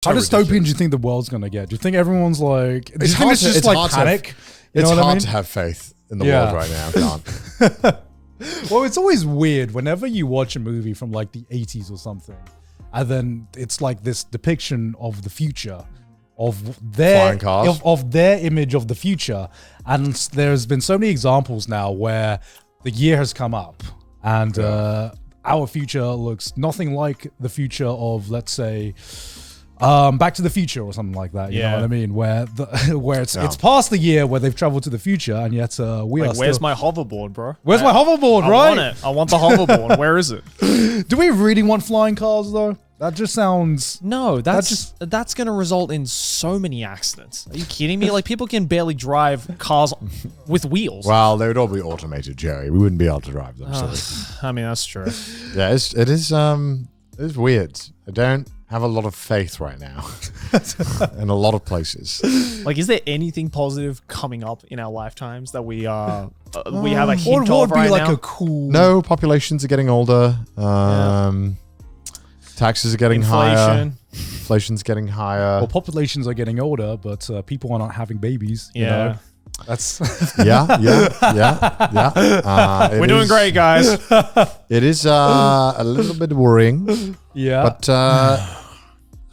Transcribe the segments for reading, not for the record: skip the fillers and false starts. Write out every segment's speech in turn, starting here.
How dystopian do you think the world's gonna get? Do you think everyone's like? Do you think it's just like panic? It's hard to have faith in the world right now. Can't. Well, it's always weird whenever you watch a movie from like the 80s or something, and then it's like this depiction of the future, of their of their image of the future, and there's been so many examples now where the year has come up and our future looks nothing like the future of, let's say, Back to the Future or something like that. You know what I mean? Where it's past the year where they've traveled to the future, and yet we are. Where's my hoverboard, bro? Where's my hoverboard, right? I want it. I want the hoverboard. Where is it? Do we really want flying cars though? That just sounds. No, that's going to result in so many accidents. Are you kidding me? Like, people can barely drive cars with wheels. Well, they would all be automated, Jerry. We wouldn't be able to drive them. I mean, that's true. Yeah, it is weird. I don't have a lot of faith right now in a lot of places. Like, is there anything positive coming up in our lifetimes that we have a hint what of would be right like now? a cool? No, populations are getting older. Taxes are getting higher. Inflation's getting higher. Well, populations are getting older, but people are not having babies. You know? That's yeah. We're doing great, guys. It is a little bit worrying. Yeah, but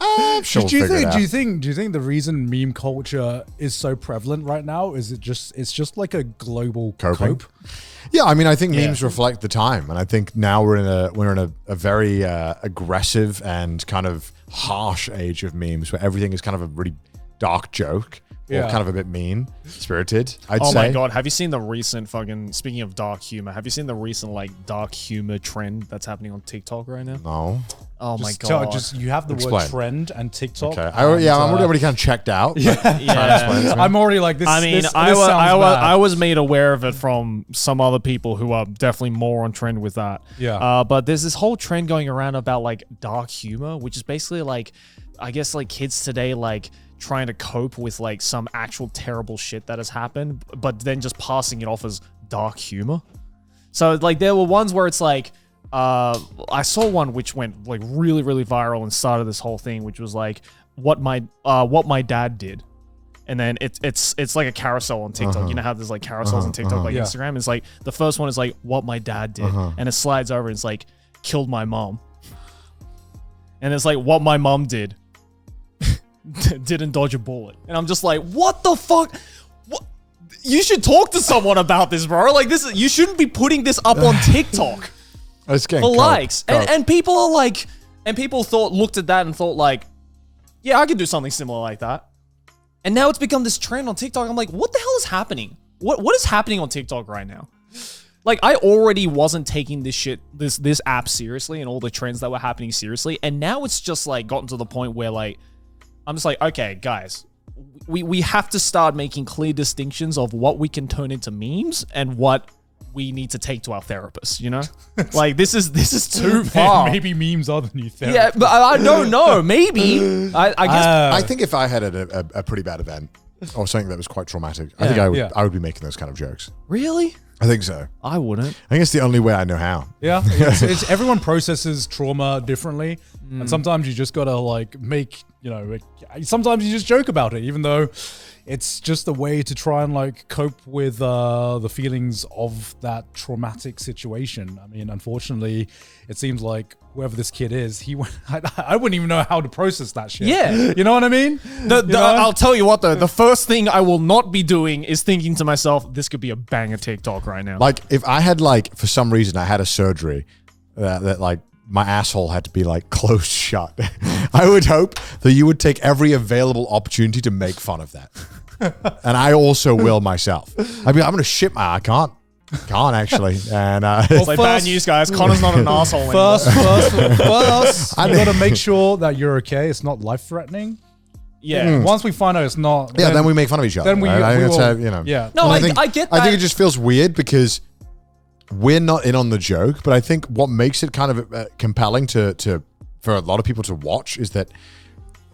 I'm sure do you think the reason meme culture is so prevalent right now is it's just like a global cope? Yeah, I mean, I think memes reflect the time, and I think now we're in a very aggressive and kind of harsh age of memes where everything is kind of a really dark joke. Or kind of a bit mean-spirited, I'd say. Oh my God, have you seen the recent speaking of dark humor, have you seen the recent like dark humor trend that's happening on TikTok right now? No. Oh my God. You have the word trend and TikTok. Okay. I'm already kind of checked out. Yeah. I'm already like this. I mean, I was made aware of it from some other people who are definitely more on trend with that. Yeah. But there's this whole trend going around about like dark humor, which is basically like, I guess like kids today, like, trying to cope with like some actual terrible shit that has happened, but then just passing it off as dark humor. So like there were ones where it's like, I saw one which went like really, really viral and started this whole thing, which was like what my dad did. And then it's like a carousel on TikTok. You know how there's like carousels on TikTok, like Instagram? It's like the first one is like what my dad did. And it slides over and it's like killed my mom. And it's like what my mom did. Didn't dodge a bullet. And I'm just like, what the fuck? What? You should talk to someone about this, bro. Like this, you shouldn't be putting this up on TikTok for likes. And people are like, and people looked at that and thought like, yeah, I could do something similar like that. And now it's become this trend on TikTok. I'm like, what the hell is happening? What is happening on TikTok right now? Like, I already wasn't taking this app seriously and all the trends that were happening seriously. And now it's just like gotten to the point where like, I'm just like, okay, guys, we have to start making clear distinctions of what we can turn into memes and what we need to take to our therapist, you know? Like, this is too far. Maybe memes are the new therapist. Yeah, but I don't know. Maybe. I guess. I think if I had a pretty bad event or something that was quite traumatic, I think I would be making those kind of jokes. Really? I think so. I wouldn't. I think it's the only way I know how. Yeah. It's everyone processes trauma differently. And sometimes you just gotta like sometimes you just joke about it, even though it's just a way to try and like cope with the feelings of that traumatic situation. I mean, unfortunately, it seems like whoever this kid is, I wouldn't even know how to process that shit. Yeah. You know what I mean? I'll tell you what though, the first thing I will not be doing is thinking to myself, this could be a banger TikTok right now. Like if I had like, for some reason I had a surgery that like my asshole had to be like closed shut, I would hope that you would take every available opportunity to make fun of that. And I also will myself. I mean, I'm going to shit I can't actually. And it's like bad news, guys. Connor's not an asshole anymore. First, you got to make sure that you're okay. It's not life threatening. Yeah. Once we find out it's not, then we make fun of each other. Then we will. Yeah. No, I get that. I think it just feels weird because we're not in on the joke, but I think what makes it kind of compelling for a lot of people to watch is that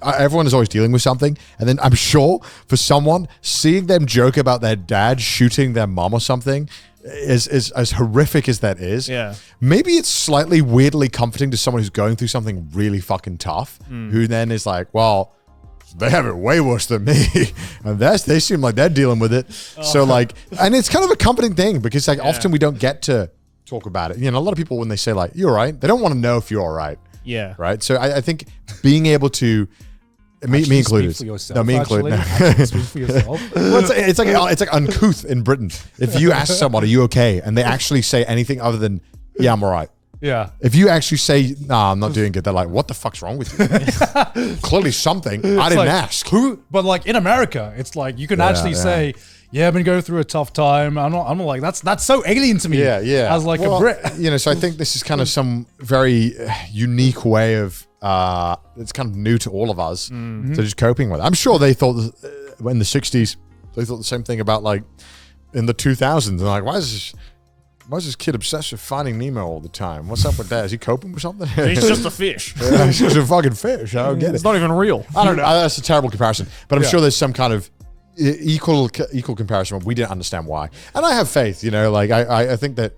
everyone is always dealing with something, and then I'm sure for someone, seeing them joke about their dad shooting their mom or something as horrific as that is, Yeah. maybe it's slightly weirdly comforting to someone who's going through something really fucking tough, who then is like, well, they have it way worse than me. And they seem like they're dealing with it. So like, and it's kind of a comforting thing because like often we don't get to talk about it. You know, a lot of people when they say like, you're all right, they don't want to know if you're all right. Yeah. Right. So I think being able to, me included. Yourself, No, me included. No. Speak for yourself. Well, it's like uncouth in Britain. If you ask someone, "Are you okay?" and they actually say anything other than "Yeah, I'm all right." Yeah. If you actually say, "Nah, I'm not doing good," they're like, "What the fuck's wrong with you?" Clearly something. I didn't like, ask. Who? But like in America, it's like you can actually say, "Yeah, I've been going through a tough time." I'm not like that's so alien to me. Yeah. As like a Brit, you know. So I think this is kind of some very unique way of. It's kind of new to all of us. So just coping with it. I'm sure they thought in the 60s, they thought the same thing about like in the 2000s. And like, why is this kid obsessed with finding Nemo all the time? What's up with that? Is he coping with something? He's just a fish. Yeah, he's just a fucking fish. I don't get it. It's not even real. I don't know. That's a terrible comparison. But I'm sure there's some kind of equal comparison where we didn't understand why. And I have faith, you know, like I think that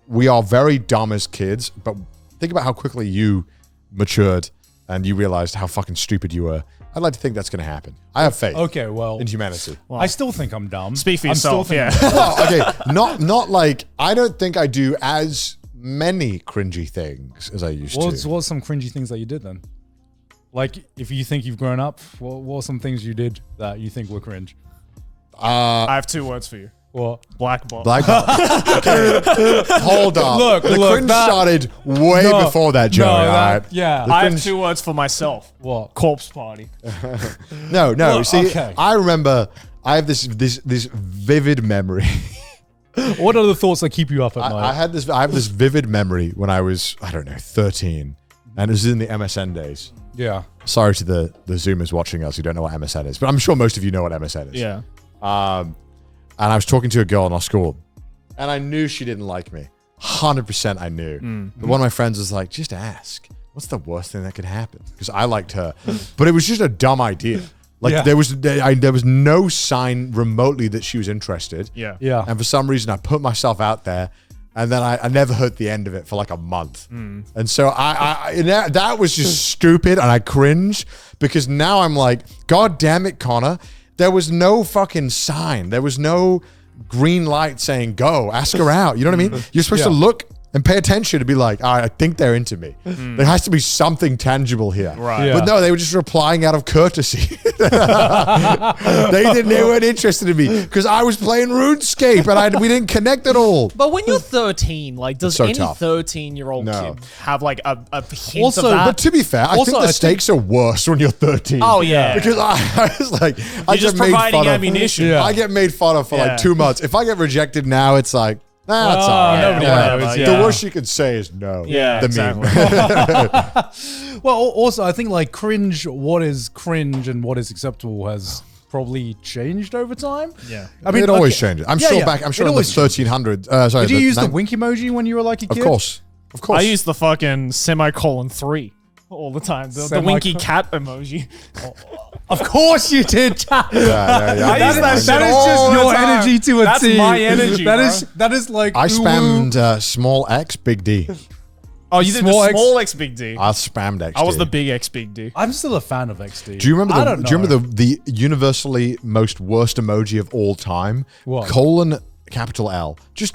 we are very dumb as kids, but think about how quickly you matured and you realized how fucking stupid you were. I'd like to think that's going to happen. I have faith. Okay, well, in humanity. Well, I still think I'm dumb. Speak for yourself. Yeah. Well, okay, not like I don't think I do as many cringy things as I used to. What's some cringy things that you did then? Like, if you think you've grown up, what are some things you did that you think were cringe? I have 2 words for you. What? Black belt. Black belt. Okay. Hold on. Look, the cringe started way before that, Joey. No, right? yeah. I have 2 words for myself. What? Corpse party. No. Well, See, okay. I remember. I have this vivid memory. What are the thoughts that keep you up at night? I have this vivid memory when I was 13, and it was in the MSN days. Yeah. Sorry to the Zoomers watching us who don't know what MSN is, but I'm sure most of you know what MSN is. Yeah. And I was talking to a girl in our school, and I knew she didn't like me. 100% I knew. But one of my friends was like, just ask. What's the worst thing that could happen? Because I liked her. But it was just a dumb idea. Like there was no sign remotely that she was interested. Yeah. Yeah. And for some reason, I put myself out there, and then I never heard the end of it for like a month. And so that was just stupid, and I cringe because now I'm like, God damn it, Connor. There was no fucking sign. There was no green light saying, go, ask her out. You know what I mean? You're supposed to look and pay attention to be like, all right, I think they're into me. There has to be something tangible here. Right. Yeah. But no, they were just replying out of courtesy. They weren't interested in me because I was playing RuneScape and we didn't connect at all. But when you're 13, like, does so any tough. 13-year-old No. kid have like a hint Also, of that? But to be fair, I think the stakes are worse when you're 13. Oh, yeah. Because I was like, I just get made providing fun of. ammunition. Yeah. I get made fun of for Yeah. like 2 months. If I get rejected now, it's like, nah, that's all right. nobody whatever, knows. yeah. The worst you could say is no. Yeah, the exactly. meme. Well, also, I think like what is cringe and what is acceptable has probably changed over time. Yeah. I mean, it always okay. changes. I'm Yeah, sure yeah. back. I'm sure It in the always changes. 1300s. Sorry, Did you use the nine- wink emoji when you were like a kid? Of course. I use the fucking semicolon 3 all the time. The winky cat emoji. Of course you did. Yeah. I use that shit That is all just the your time. energy to a That's T. my energy, That is like I ooh, spammed small X, big D. Oh, you did Small the X- small X big D. I spammed XD. I was the big X big D. I'm still a fan of XD. Do you remember I don't know. the universally most worst emoji of all time? What? Colon capital L. It's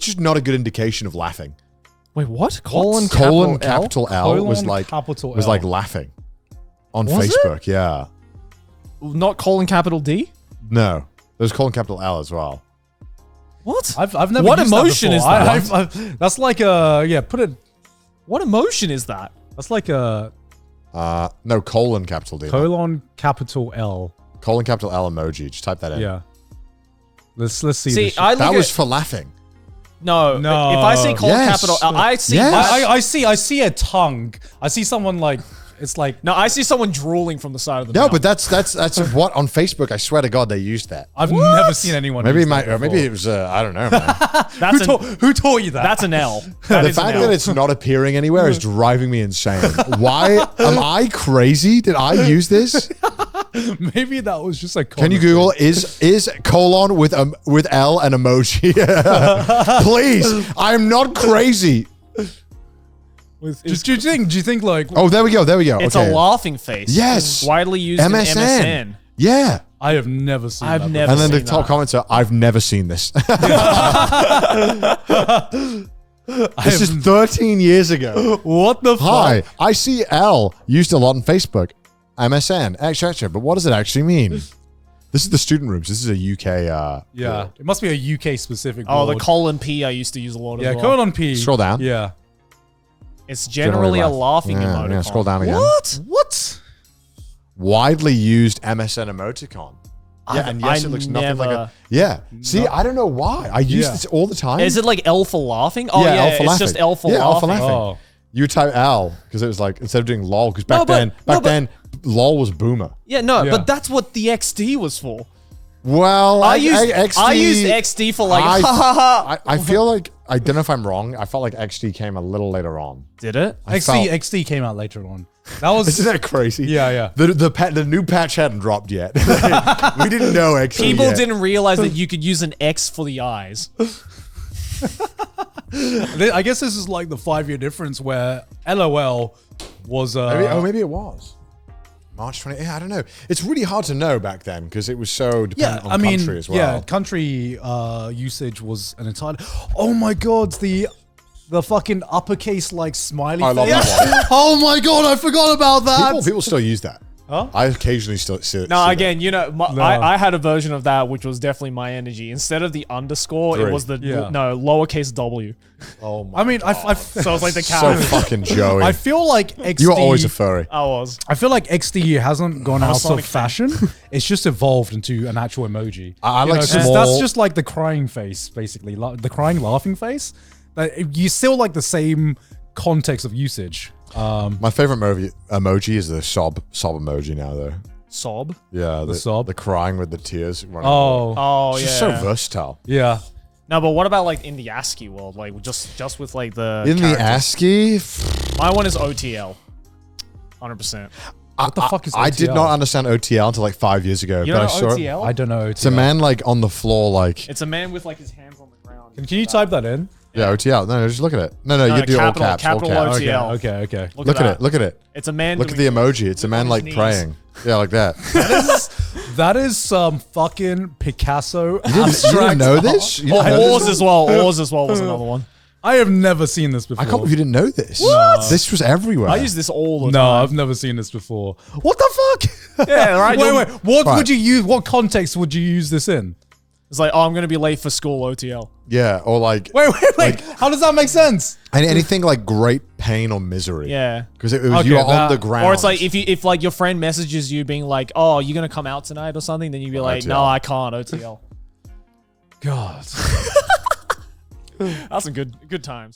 just not a good indication of laughing. Wait, what? Colon capital L was Colon like capital was L. like laughing on Was it? Facebook. Yeah. Not colon capital D? No. There's colon capital L as well. What? I've never. What used that emotion before. is that? That's like a Put it. What emotion is that? That's like a No, colon capital D. colon capital L. Colon capital L emoji. Just type that in. Yeah. Let's see. See, this shit. I look That at, was for laughing. no. No. If I see colon Yes. capital L, I see. Yes. I see a tongue. I see someone like it's like No, I see someone drooling from the side of the No, mouth. but that's what on Facebook. I swear to God, they used that. I've never seen anyone. Maybe use it that might, or maybe before. it was. I don't know. Man. that's Who taught you that? that's an L. The That is an fact L. that it's not appearing anywhere is driving me insane. Why am I crazy? Did I use this? Maybe that was just a. Can you Google is colon with L and emoji? Please, I'm not crazy. Do you think like? Oh, there we go. It's a laughing face. Yes, widely used in MSN. Yeah, I have never seen. I've never. And then the seen top that. comments are, "I've never seen this." This is 13 years ago. What the Hi, fuck? I see L used a lot on Facebook, MSN, etc. But what does it actually mean? This is the student rooms. This is a UK. Yeah, it must be a UK specific. Oh, board. the colon P I used to use a lot as well. colon P. Scroll down. Yeah. It's generally a laughing emoticon. Yeah, scroll down again. What? Widely used MSN emoticon. Yeah, and yes, it looks nothing like a. Yeah. See, I don't know why. I use this all the time. Is it like L for laughing? Oh yeah, L for it's laughing. just L for Yeah, L for laughing. laughing. Oh. You would type L because it was like instead of doing lol because back but- then lol was boomer. Yeah, no, Yeah. but that's what the XD was for. Well, I used XD, XD for like I feel like I don't know if I'm wrong. I felt like XD came a little later on. Did it? XD came out later on. That was. Isn't that crazy? Yeah. The new patch hadn't dropped yet. We didn't know XD. People yet. didn't realize that you could use an X for the eyes. I guess this is like the 5-year difference where LOL was. Maybe it was. March 20. Yeah, I don't know. It's really hard to know back then because it was so dependent on country as well. Yeah, country usage was an entire. Oh my god, the fucking uppercase like smiley I love face. that one. Oh my god, I forgot about that. People still use that. Huh? I occasionally still see it. No, again, you know, I had a version of that which was definitely my energy. Instead of the underscore, it was the lowercase W. Oh my! I mean, So it's like the so cat. fucking Joey. I feel like XD. You were always a furry. I was. I feel like XD hasn't gone I'm a out of Sonic fan. fashion. It's just evolved into an actual emoji. I You like know, 'cause small- That's just like the crying face, basically. The crying, laughing face. You still like the same context of usage. My favorite emoji is the sob emoji now, though. Sob? Yeah, the sob? the crying with the tears. Running Oh, it's yeah. just so versatile. Yeah. No, but what about like in the ASCII world? Like just with like the In the characters? ASCII, My one is OTL. 100%. What the fuck is I did OTL? not understand OTL until like 5 years ago. You but know I saw it. OTL? I don't know. It's a man like on the floor, like It's a man with like his hands on the ground. Can you type that in? yeah, OTL. No, just look at it. No, you do all capital- caps. capital all caps. OTL. Okay. Look at it. Look at it. It's a man. Look at the emoji. It's a man on like his praying. Yeah, like that. That is some fucking Picasso You didn't abstract know art. this? You didn't know this? Oars as well. Oars as well was another one. I have never seen this before. I can't believe you didn't know this. What? This was everywhere. I use this all the No, time. I've never seen this before. What the fuck? Yeah, right. Wait. What Right. would you use? What context would you use this in? It's like, oh, I'm gonna be late for school. OTL. Yeah, or like Wait. How does that make sense? anything like great pain or misery. Yeah. Because it was Okay, you are on that- the ground. Or it's like if like your friend messages you being like, oh, you gonna come out tonight or something, then you'd be like, OTL. no, I can't. OTL. God. That's some good times.